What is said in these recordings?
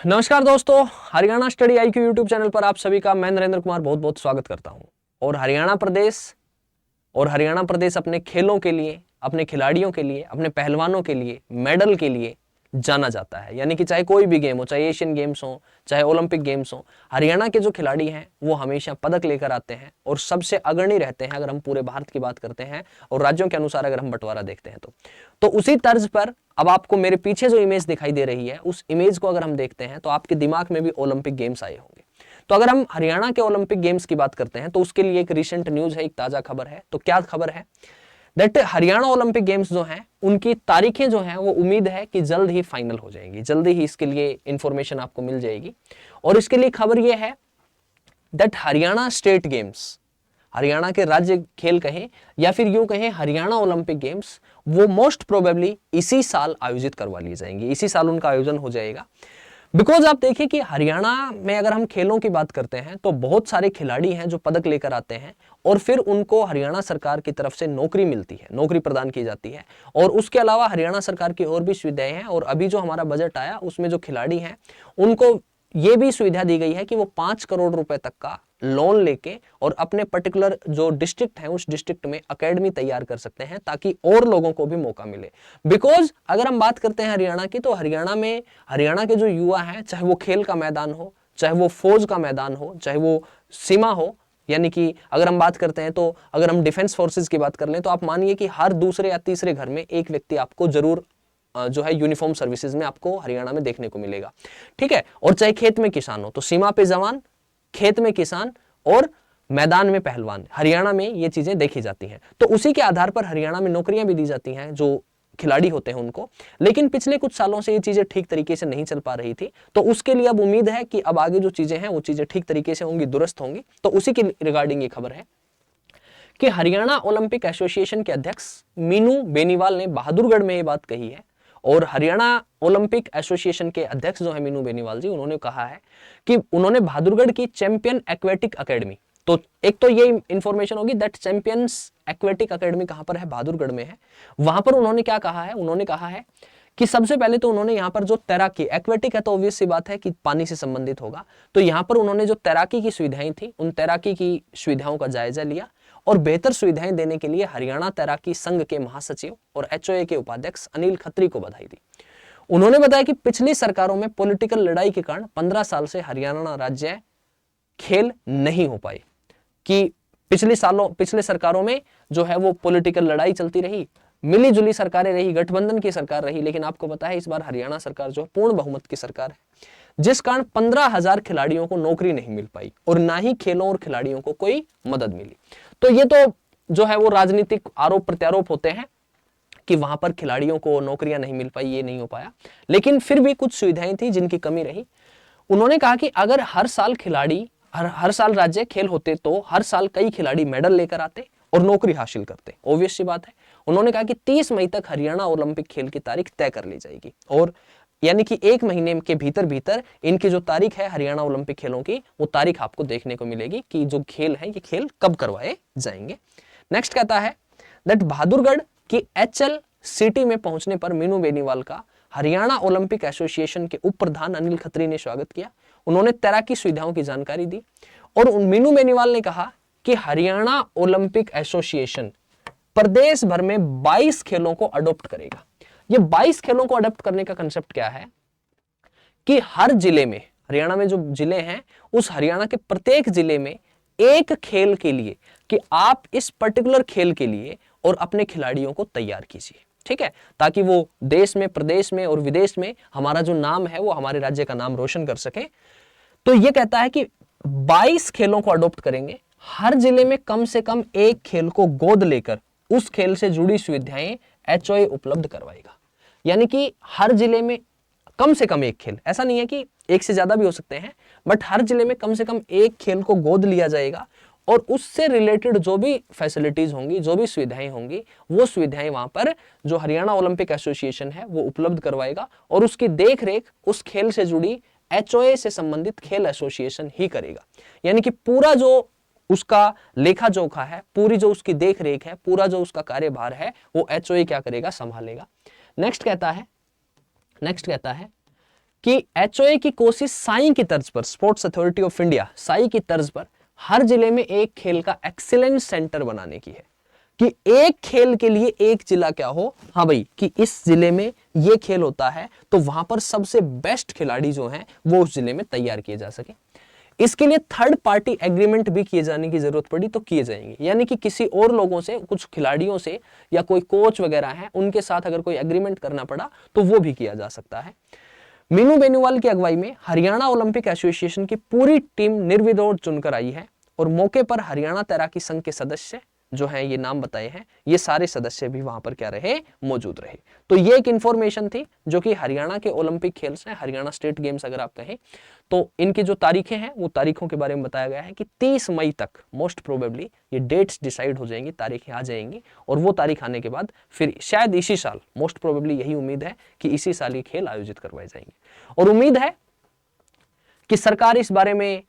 नमस्कार दोस्तों, Haryana study IQ YouTube channel पर आप सभी का मैं नरेंद्र कुमार बहुत बहुत स्वागत करता हूं। और हरियाणा प्रदेश अपने खेलों के लिए, अपने खिलाड़ियों के लिए, अपने पहलवानों के लिए, मेडल के लिए जाना जाता है। यानी कि चाहे कोई भी गेम हो, चाहे एशियन गेम्स हो, चाहे ओलंपिक गेम्स हो, हरियाणा के जो खिलाड़ी हैं वो हमेशा पदक लेकर आते हैं और सबसे अग्रणी रहते हैं अगर हम पूरे भारत की बात करते हैं और राज्यों के अनुसार अगर हम बंटवारा देखते हैं तो उसी तर्ज पर अब आपको मेरे पीछे जो इमेज दिखाई दे रही है उस इमेज को अगर हम देखते हैं तो आपके दिमाग में भी ओलंपिक गेम्स आए होंगे। तो अगर हम हरियाणा के ओलंपिक गेम्स की बात करते हैं तो उसके लिए एक रिसेंट न्यूज है, एक ताजा खबर है। तो क्या खबर है? दैट हरियाणा ओलंपिक गेम्स जो हैं उनकी तारीखें जो हैं वो उम्मीद है कि जल्द ही फाइनल हो जाएंगी, जल्दी ही इसके लिए इंफॉर्मेशन आपको मिल जाएगी। और इसके लिए खबर यह है that Haryana state games, Haryana के राज्य खेल कहें या फिर यूं कहें हरियाणा ओलंपिक गेम्स, वो मोस्ट प्रोबेबली इसी साल आयोजित करवा ली जाएंगी, इसी साल उनका आयोजन हो जाएगा। बिकॉज आप देखिए कि हरियाणा में अगर हम खेलों की बात करते हैं तो बहुत सारे खिलाड़ी हैं जो पदक लेकर आते हैं और फिर उनको हरियाणा सरकार की तरफ से नौकरी मिलती है, नौकरी प्रदान की जाती है। और उसके अलावा हरियाणा सरकार की और भी सुविधाएं हैं और अभी जो हमारा बजट आया उसमें जो खिलाड़ी हैं उनको ये भी सुविधा दी गई है कि वो 5 करोड़ रुपए तक का लोन लेके और अपने पर्टिकुलर जो डिस्ट्रिक्ट है उस डिस्ट्रिक्ट में एकेडमी तैयार कर सकते हैं ताकि और लोगों को भी मौका मिले। बिकॉज अगर हम बात करते हैं हरियाणा की तो हरियाणा के जो युवा हैं, चाहे वो खेल का मैदान हो, चाहे वो फौज का मैदान हो, चाहे वो सीमा हो, यानी कि अगर हम बात करते हैं तो अगर हम डिफेंस फोर्सेस की बात कर लें तो आप मानिए कि हर दूसरे या तीसरे घर में एक व्यक्ति आपको जरूर जो है यूनिफॉर्म सर्विसेज में आपको हरियाणा में देखने को मिलेगा। ठीक है। और चाहे खेत में किसान हो तो सीमा पे जवान, खेत में किसान और मैदान में पहलवान, हरियाणा में ये चीजें देखी जाती हैं। तो उसी के आधार पर हरियाणा में नौकरियां भी दी जाती हैं जो खिलाड़ी होते हैं उनको। लेकिन पिछले कुछ सालों से ये चीजें ठीक तरीके से नहीं चल पा रही थी, तो उसके लिए अब उम्मीद है कि अब आगे जो चीजें हैं वो चीजें ठीक तरीके से होंगी, दुरुस्त होंगी। तो उसी के रिगार्डिंग ये खबर है कि हरियाणा ओलंपिक एसोसिएशन के अध्यक्ष मीनू बेनीवाल ने बहादुरगढ़ में ये बात कही है। और हरियाणा ओलंपिक एसोसिएशन के अध्यक्ष जो है मीनू बेनीवाल जी, उन्होंने कहा है कि उन्होंने बहादुरगढ़ की चैंपियन एक्वेटिक एकेडमी, तो एक तो ये इंफॉर्मेशन होगी दैट चैंपियंस एक्वेटिक एकेडमी कहां पर है, बहादुरगढ़ में है। वहां पर उन्होंने क्या कहा है, उन्होंने कहा है कि सबसे पहले तो उन्होंने यहां पर जो तैराकी, एक्वेटिक है तो ऑब्वियस सी बात है कि पानी से संबंधित होगा, तो यहां पर उन्होंने जो तैराकी की सुविधाएं थी उन तैराकी की सुविधाओं का जायजा लिया और बेहतर सुविधाएं देने के लिए हरियाणा तैराकी संघ के महासचिव और एचओए के उपाध्यक्ष अनिल खत्री को बधाई दी। उन्होंने बताया कि पिछली सरकारों में पॉलिटिकल लड़ाई के कारण 15 साल से हरियाणा राज्य खेल नहीं हो पाए, कि पिछले सरकारों में जो है वो पॉलिटिकल लड़ाई चलती रही, मिली जुली सरकारें रही, गठबंधन की सरकार रही। लेकिन आपको पता है इस बार हरियाणा सरकार जो पूर्ण बहुमत की सरकार है, जिस कारण 15,000 खिलाड़ियों को नौकरी नहीं मिल पाई और ना ही खेलों और खिलाड़ियों को कोई मदद मिली। तो ये तो जो है वो राजनीतिक आरोप प्रत्यारोप होते हैं कि वहां पर खिलाड़ियों को नौकरियां नहीं मिल पाई, ये नहीं हो पाया। लेकिन फिर भी कुछ सुविधाएं थी जिनकी कमी रही। उन्होंने कहा कि अगर हर साल खिलाड़ी, हर साल राज्य खेल होते तो हर साल कई खिलाड़ी मेडल लेकर आते और नौकरी हासिल करते। ऑब्वियस सी बात है। उन्होंने कहा कि 30 मई तक हरियाणा ओलंपिक खेल की तारीख तय कर ली जाएगी और यानी कि 1 महीने के भीतर भीतर इनकी जो तारीख है हरियाणा ओलंपिक खेलों की, वो तारीख आपको देखने को मिलेगी कि जो खेल है ये खेल कब करवाए जाएंगे। नेक्स्ट कहता है दैट बहादुरगढ़ की एचएल सिटी में पहुंचने पर मीनू बेनीवाल का हरियाणा ओलंपिक एसोसिएशन के उप प्रधान अनिल खत्री ने स्वागत किया। उन्होंने तैराकी सुविधाओं की जानकारी दी और मीनू बेनीवाल ने कहा कि हरियाणा ओलंपिक एसोसिएशन प्रदेश भर में 22 खेलों को अडॉप्ट करेगा। ये 22 खेलों को अडॉप्ट करने का कंसेप्ट क्या है कि हर जिले में, हरियाणा में जो जिले हैं उस हरियाणा के प्रत्येक जिले में एक खेल के लिए, कि आप इस पर्टिकुलर खेल के लिए और अपने खिलाड़ियों को तैयार कीजिए। ठीक है, ताकि वो देश में, प्रदेश में और विदेश में हमारा जो नाम है वो हमारे राज्य का नाम रोशन कर सके। तो ये कहता है कि 22 खेलों को अडॉप्ट करेंगे, हर जिले में कम से कम एक खेल को गोद लेकर उस खेल से जुड़ी सुविधाएं एचओए उपलब्ध करवाएगा। यानी कि हर जिले में कम से कम एक खेल, ऐसा नहीं है कि एक से ज्यादा भी हो सकते हैं, बट हर जिले में कम से कम एक खेल को गोद लिया जाएगा और उससे रिलेटेड जो भी फैसिलिटीज होंगी, जो भी सुविधाएं होंगी, वो सुविधाएं वहां पर जो हरियाणा ओलंपिक एसोसिएशन है वो उपलब्ध करवाएगा और उसकी देखरेख उस खेल से जुड़ी एचओए से संबंधित खेल एसोसिएशन ही करेगा। यानी कि पूरा जो उसका लेखा जोखा है, पूरी जो उसकी देखरेख है, पूरा जो उसका कार्यभार है, वो एचओए क्या करेगा, संभालेगा। नेक्स्ट कहता है कि HOA की कोशिश साई की तर्ज पर, sports authority of India Sai की तर्ज पर हर जिले में एक खेल का एक्सीलेंस सेंटर बनाने की है, कि एक खेल के लिए एक जिला क्या हो, हाँ भाई, कि इस जिले में ये खेल होता है तो वहां पर सबसे बेस्ट खिलाड़ी जो हैं वो उस जिले में तैयार किए जा सके। इसके लिए थर्ड पार्टी एग्रीमेंट भी किए जाने की जरूरत पड़ी तो किए जाएंगे, यानी कि किसी और लोगों से, कुछ खिलाड़ियों से या कोई कोच वगैरह हैं उनके साथ अगर कोई एग्रीमेंट करना पड़ा तो वो भी किया जा सकता है। मीनू बेनीवाल की अगुवाई में हरियाणा ओलंपिक एसोसिएशन की पूरी टीम निर्विरोध चुनकर आई है और मौके पर हरियाणा तैराकी संघ के सदस्य जो हैं, ये नाम बताए हैं, ये सारे सदस्य भी वहां पर क्या रहे, मौजूद रहे। तो ये एक इंफॉर्मेशन थी जो कि हरियाणा के ओलंपिक खेल से, हरियाणा स्टेट गेम्स अगर आप कहें तो इनकी जो तारीखें हैं वो तारीखों के बारे में बताया गया है कि 30 मई तक मोस्ट प्रोबेबली ये डेट्स डिसाइड हो जाएंगी, तारीखें आ जाएंगी, और वो तारीख आने के बाद फिर शायद इसी साल, मोस्ट प्रोबेबली यही उम्मीद है कि इसी साल ये खेल आयोजित करवाए जाएंगे। और उम्मीद है कि सरकार इस बारे में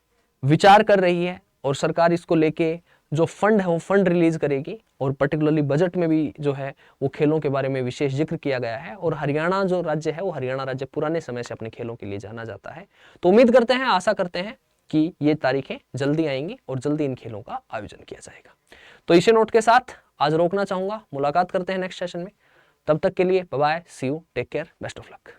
विचार कर रही है और सरकार इसको लेके जो फंड है वो फंड रिलीज करेगी, और पर्टिकुलरली बजट में भी जो है वो खेलों के बारे में विशेष जिक्र किया गया है। और हरियाणा जो राज्य है वो हरियाणा राज्य पुराने समय से अपने खेलों के लिए जाना जाता है। तो उम्मीद करते हैं, आशा करते हैं कि ये तारीखें जल्दी आएंगी और जल्दी इन खेलों का आयोजन किया जाएगा। तो इसी नोट के साथ आज रोकना चाहूंगा, मुलाकात करते हैं नेक्स्ट सेशन में। तब तक के लिए bye bye, see you, take care, best of luck.